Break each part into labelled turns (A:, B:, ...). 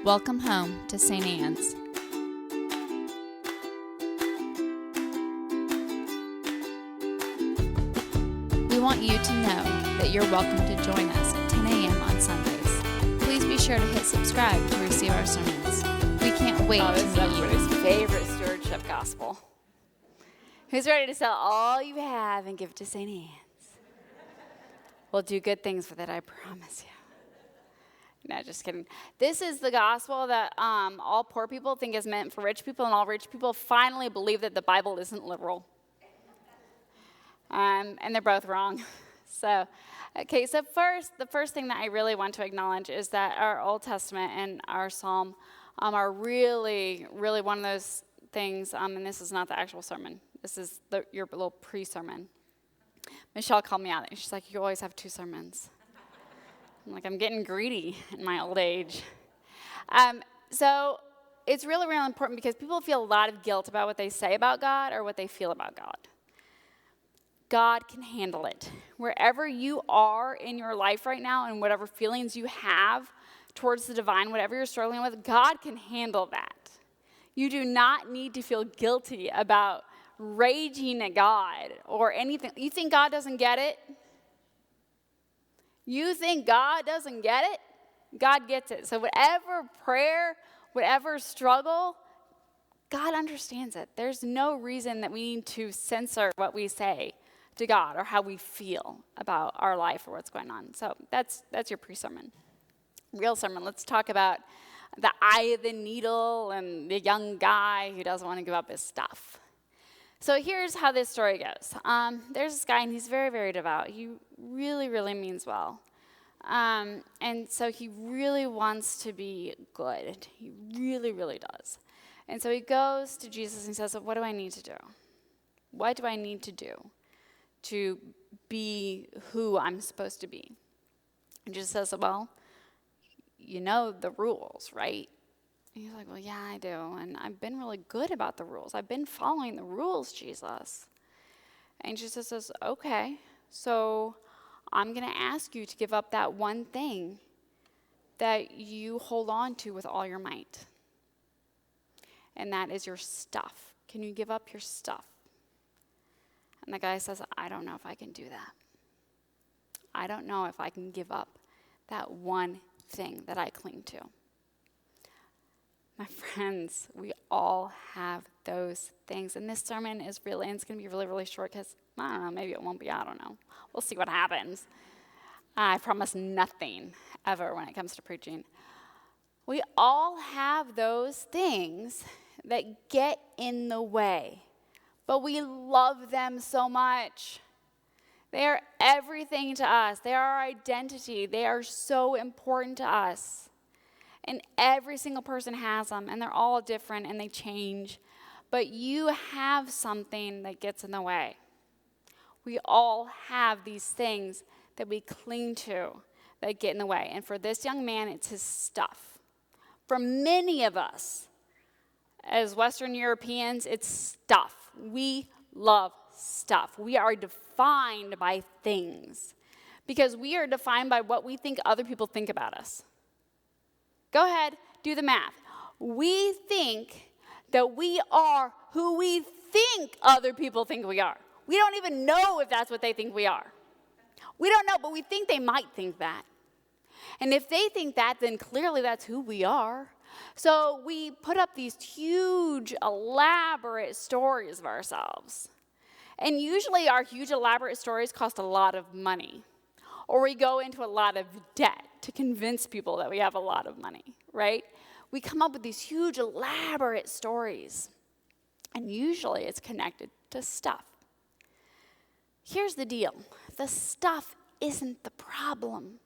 A: Welcome home to St. Anne's. We want you to know that you're welcome to join us at 10 a.m. on Sundays. Please be sure to hit subscribe to receive our sermons. We can't wait to
B: This is
A: meet you.
B: everybody's favorite stewardship gospel. Who's ready to sell all you have and give it to St. Anne's? We'll do good things with it, I promise you. No, just kidding. This is the gospel that all poor people think is meant for rich people, and all rich people finally believe that the Bible isn't literal. And they're both wrong. So the first thing that I really want to acknowledge is that our Old Testament and our Psalm are really, really one of those things, and this is not the actual sermon. This is your little pre-sermon. Michelle called me out, and she's like, you always have 2 sermons. I'm getting greedy in my old age. So it's really, really important because people feel a lot of guilt about what they say about God or what they feel about God. God can handle it. Wherever you are in your life right now and whatever feelings you have towards the divine, whatever you're struggling with, God can handle that. You do not need to feel guilty about raging at God or anything. You think God doesn't get it? You think God doesn't get it? God gets it. So whatever prayer, whatever struggle, God understands it. There's no reason that we need to censor what we say to God or how we feel about our life or what's going on. So that's your pre-sermon. Real sermon, let's talk about the eye of the needle and the young guy who doesn't want to give up his stuff. So here's how this story goes. There's this guy, and he's very, very devout. He really, really means well. And so he really wants to be good. He really, really does. And so he goes to Jesus and he says, what do I need to do? What do I need to do to be who I'm supposed to be? And Jesus says, well, you know the rules, right? And he's like, well, yeah, I do. And I've been really good about the rules. I've been following the rules, Jesus. And Jesus says, okay, so I'm going to ask you to give up that one thing that you hold on to with all your might. And that is your stuff. Can you give up your stuff? And the guy says, I don't know if I can do that. I don't know if I can give up that one thing that I cling to. My friends, we all have those things. And this sermon is really, and it's going to be really, really short because, I don't know, maybe it won't be, I don't know. We'll see what happens. I promise nothing ever when it comes to preaching. We all have those things that get in the way, but we love them so much. They are everything to us. They are our identity. They are so important to us. And every single person has them, and they're all different, and they change. But you have something that gets in the way. We all have these things that we cling to that get in the way. And for this young man, it's his stuff. For many of us, as Western Europeans, it's stuff. We love stuff. We are defined by things because we are defined by what we think other people think about us. Go ahead, do the math. We think that we are who we think other people think we are. We don't even know if that's what they think we are. We don't know, but we think they might think that. And if they think that, then clearly that's who we are. So we put up these huge, elaborate stories of ourselves. And usually our huge, elaborate stories cost a lot of money. Or we go into a lot of debt to convince people that we have a lot of money, right? We come up with these huge, elaborate stories. And usually it's connected to stuff. Here's the deal. The stuff isn't the problem.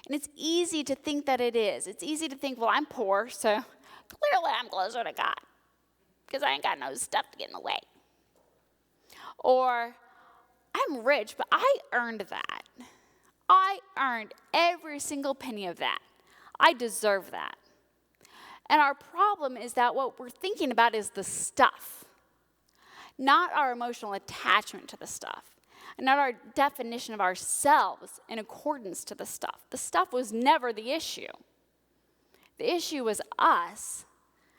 B: And it's easy to think that it is. It's easy to think, well, I'm poor, so clearly I'm closer to God because I ain't got no stuff to get in the way. Or I'm rich, but I earned that. I earned every single penny of that. I deserve that. And our problem is that what we're thinking about is the stuff, not our emotional attachment to the stuff, and not our definition of ourselves in accordance to the stuff. The stuff was never the issue. The issue was us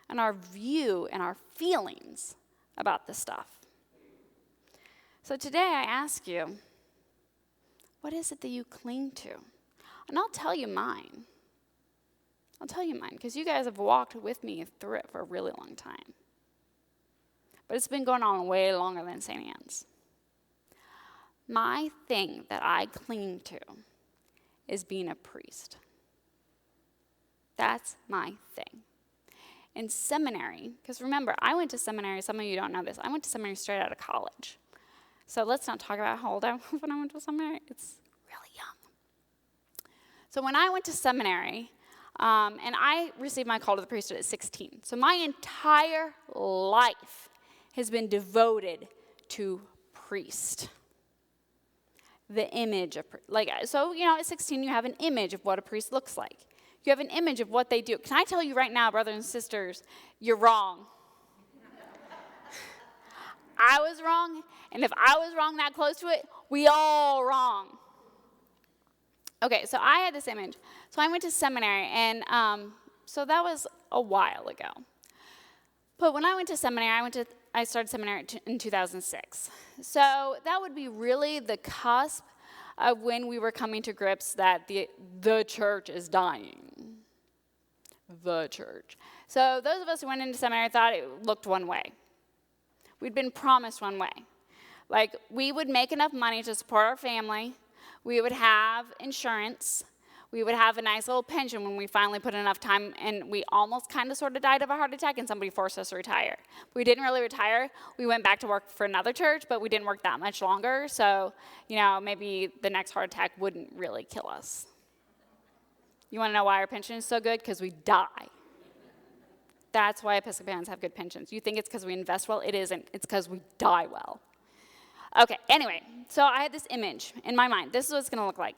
B: and our view and our feelings about this stuff. So today I ask you, what is it that you cling to? And I'll tell you mine. Because you guys have walked with me through it for a really long time. But it's been going on way longer than St. Anne's. My thing that I cling to is being a priest. That's my thing. In seminary, because remember, I went to seminary, some of you don't know this, I went to seminary straight out of college. So let's not talk about how old I was when I went to seminary. It's really young. So when I went to seminary, and I received my call to the priesthood at 16. So my entire life has been devoted to priest. The image of, so, at 16 you have an image of what a priest looks like. You have an image of what they do. Can I tell you right now, brothers and sisters, you're wrong. I was wrong, and if I was wrong that close to it, we all wrong. Okay, so I had this image. So I went to seminary, and so that was a while ago. But when I went to seminary, I started seminary in 2006. So that would be really the cusp of when we were coming to grips that the church is dying. The church. So those of us who went into seminary thought it looked one way. We'd been promised one way. Like, we would make enough money to support our family. We would have insurance. We would have a nice little pension when we finally put enough time, and we almost kind of sort of died of a heart attack, and somebody forced us to retire. We didn't really retire. We went back to work for another church, but we didn't work that much longer, so, maybe the next heart attack wouldn't really kill us. You want to know why our pension is so good? Because we die. That's why Episcopalians have good pensions. You think it's because we invest well? It isn't. It's because we die well. Okay, anyway, so I had this image in my mind. This is what it's going to look like.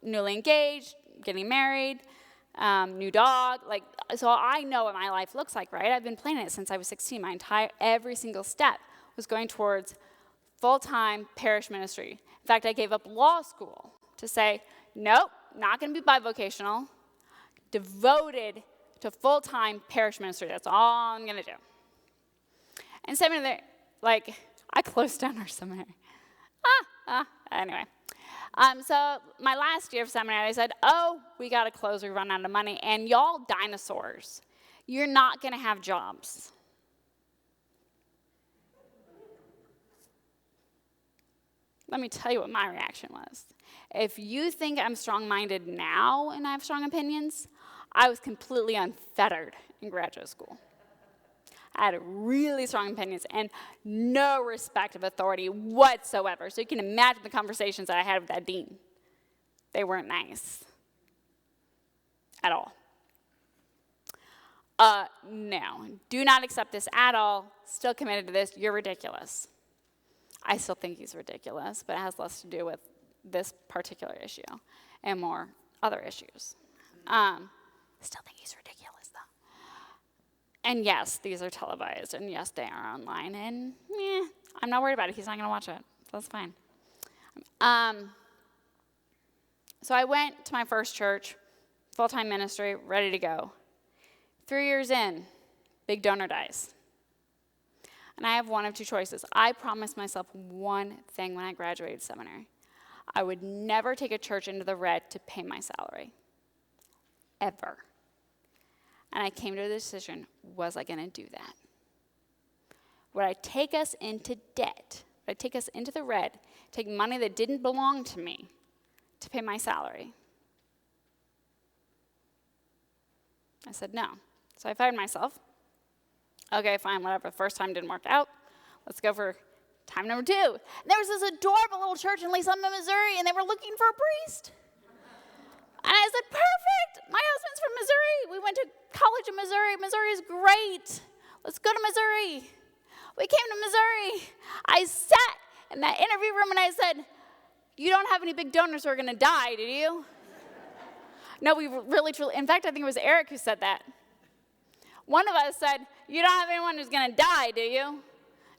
B: Newly engaged, getting married, new dog. So I know what my life looks like, right? I've been planning it since I was 16. Every single step was going towards full-time parish ministry. In fact, I gave up law school to say, nope, not going to be bivocational, devoted to full-time parish ministry. That's all I'm going to do. And seminary, I closed down our seminary. Anyway. So my last year of seminary, I said, we got to close. We run out of money. And y'all dinosaurs, you're not going to have jobs. Let me tell you what my reaction was. If you think I'm strong-minded now and I have strong opinions, I was completely unfettered in graduate school. I had really strong opinions and no respect of authority whatsoever. So you can imagine the conversations that I had with that dean. They weren't nice at all. No, do not accept this at all. Still committed to this. You're ridiculous. I still think he's ridiculous, but it has less to do with this particular issue and more other issues. Still think he's ridiculous, though. And yes, these are televised, and yes, they are online, and I'm not worried about it. He's not going to watch it, so that's fine. So I went to my first church, full-time ministry, ready to go. 3 years in, big donor dies. And I have one of two choices. I promised myself one thing when I graduated seminary. I would never take a church into the red to pay my salary. Ever. And I came to the decision, was I going to do that? Would I take us into debt? Would I take us into the red, take money that didn't belong to me to pay my salary? I said no. So I fired myself. Okay, fine, whatever. First time didn't work out. Let's go for time number 2. And there was this adorable little church in Lee Summit, Missouri, and they were looking for a priest. And I said, perfect. My husband's from Missouri. We went to college in Missouri. Missouri is great. Let's go to Missouri. We came to Missouri. I sat in that interview room and I said, you don't have any big donors who are going to die, do you? No, we really, truly. In fact, I think it was Eric who said that. One of us said, you don't have anyone who's going to die, do you?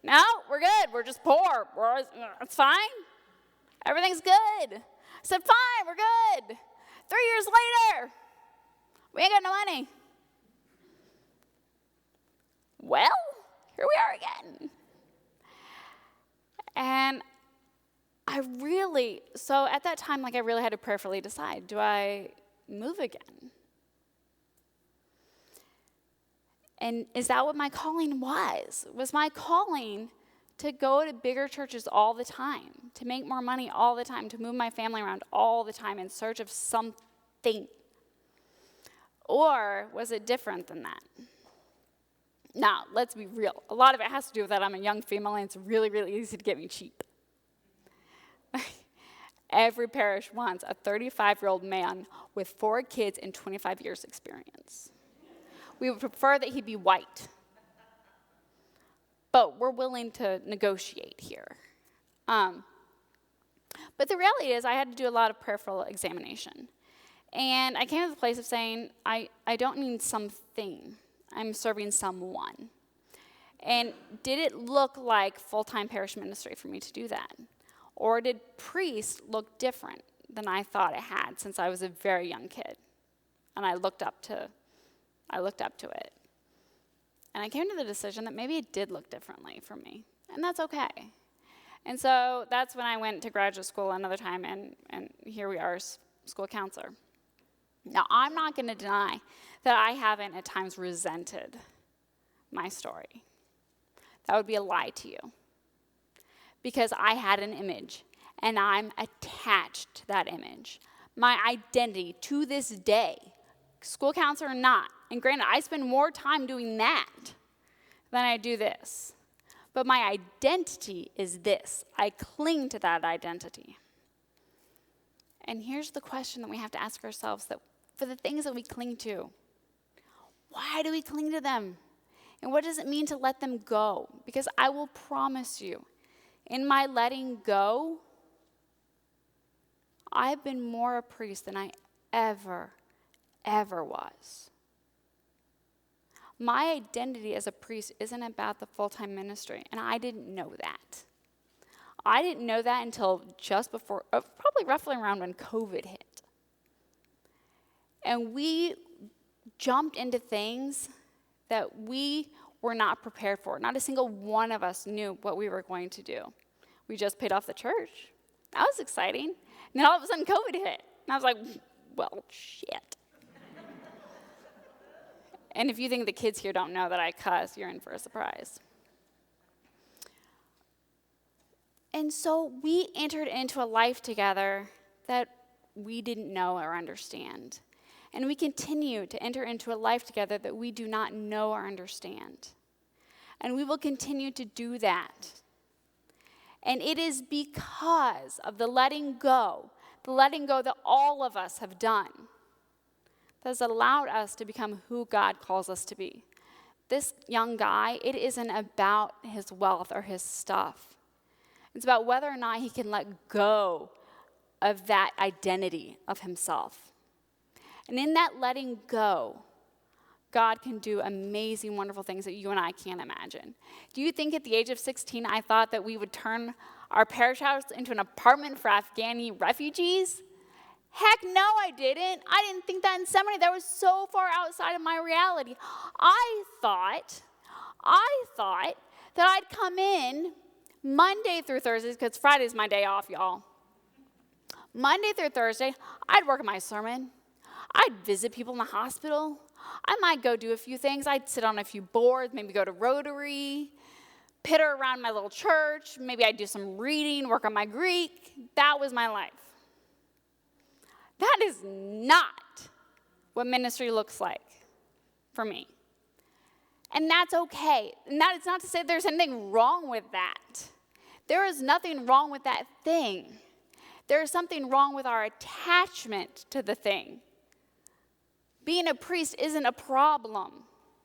B: No, we're good. We're just poor. It's fine. Everything's good. I said, fine, we're good. 3 years later, We ain't got no money. Well, here we are again. And so at that time, I really had to prayerfully decide, do I move again? And is that what my calling was? Was my calling to go to bigger churches all the time, to make more money all the time, to move my family around all the time in search of something? Or was it different than that? Now, let's be real. A lot of it has to do with that I'm a young female and it's really, really easy to get me cheap. Every parish wants a 35-year-old man with 4 kids and 25 years experience. We would prefer that he be white. But we're willing to negotiate here. But the reality is I had to do a lot of prayerful examination. And I came to the place of saying, I don't need something. I'm serving someone. And did it look like full-time parish ministry for me to do that? Or did priest look different than I thought it had since I was a very young kid? And I looked up to it. And I came to the decision that maybe it did look differently for me. And that's okay. And so that's when I went to graduate school another time, and here we are, school counselor. Now, I'm not going to deny that I haven't at times resented my story. That would be a lie to you. Because I had an image, and I'm attached to that image. My identity to this day, school counselor or not, and granted, I spend more time doing that than I do this. But my identity is this. I cling to that identity. And here's the question that we have to ask ourselves, that for the things that we cling to, why do we cling to them? And what does it mean to let them go? Because I will promise you, in my letting go, I've been more a priest than I ever was. My identity as a priest isn't about the full-time ministry, and I didn't know that. I didn't know that until just before, probably roughly around when COVID hit. And we jumped into things that we were not prepared for. Not a single one of us knew what we were going to do. We just paid off the church. That was exciting. And then all of a sudden COVID hit. And I was like, well, shit. And if you think the kids here don't know that I cuss, you're in for a surprise. And so we entered into a life together that we didn't know or understand. And we continue to enter into a life together that we do not know or understand. And we will continue to do that. And it is because of the letting go that all of us have done, that has allowed us to become who God calls us to be. This young guy, it isn't about his wealth or his stuff. It's about whether or not he can let go of that identity of himself. And in that letting go, God can do amazing, wonderful things that you and I can't imagine. Do you think at the age of 16, I thought that we would turn our parish house into an apartment for Afghani refugees? Heck no, I didn't. I didn't think that in seminary. That was so far outside of my reality. I thought that I'd come in Monday through Thursdays, because Friday's my day off, y'all. Monday through Thursday, I'd work on my sermon. I'd visit people in the hospital. I might go do a few things. I'd sit on a few boards, maybe go to Rotary, pitter around my little church. Maybe I'd do some reading, work on my Greek. That was my life. That is not what ministry looks like for me. And that's okay. And that is not to say there's anything wrong with that. There is nothing wrong with that thing. There is something wrong with our attachment to the thing. Being a priest isn't a problem.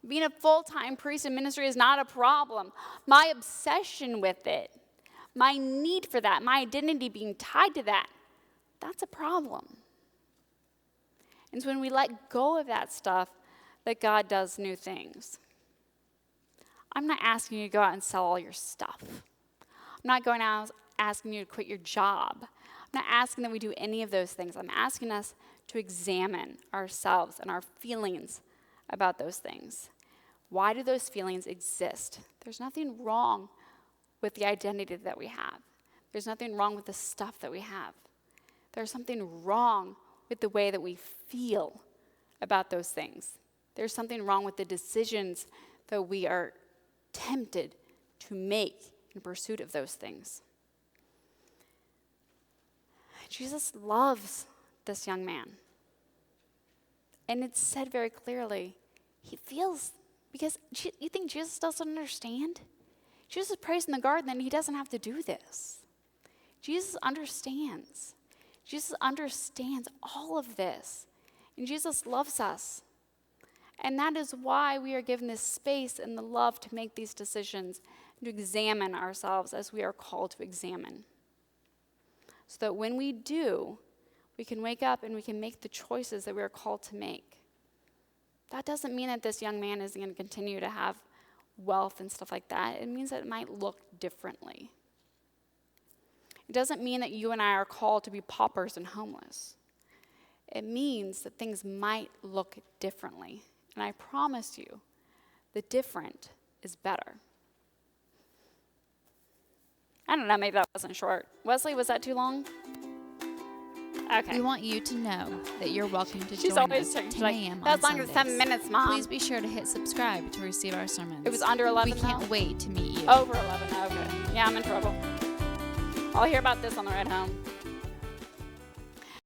B: Being a full-time priest in ministry is not a problem. My obsession with it, my need for that, my identity being tied to that, that's a problem. And it's when we let go of that stuff that God does new things. I'm not asking you to go out and sell all your stuff. I'm not going out asking you to quit your job. I'm not asking that we do any of those things. I'm asking us to examine ourselves and our feelings about those things. Why do those feelings exist? There's nothing wrong with the identity that we have. There's nothing wrong with the stuff that we have. There's something wrong with the way that we feel about those things. There's something wrong with the decisions that we are tempted to make in pursuit of those things. Jesus loves this young man. And it's said very clearly, he feels, because you think Jesus doesn't understand? Jesus prays in the garden and he doesn't have to do this. Jesus understands. Jesus understands all of this. And Jesus loves us. And that is why we are given this space and the love to make these decisions, to examine ourselves as we are called to examine. So that when we do, we can wake up and we can make the choices that we are called to make. That doesn't mean that this young man is going to continue to have wealth and stuff like that. It means that it might look differently. It doesn't mean that you and I are called to be paupers and homeless. It means that things might look differently. And I promise you, the different is better. I don't know, maybe that wasn't short. Wesley, was that too long? Okay.
A: We want you to know that you're welcome to
B: She's
A: join
B: always
A: us
B: saying,
A: at
B: she's
A: 10
B: like,
A: a.m.
B: that was
A: on
B: longer than
A: Sundays.
B: 7 minutes, Mom.
A: Please be sure to hit subscribe to receive our sermons.
B: It was under 11
A: We can't
B: now?
A: wait to meet you.
B: Over 11, okay. Yeah, I'm in trouble. I'll hear about this on the ride home.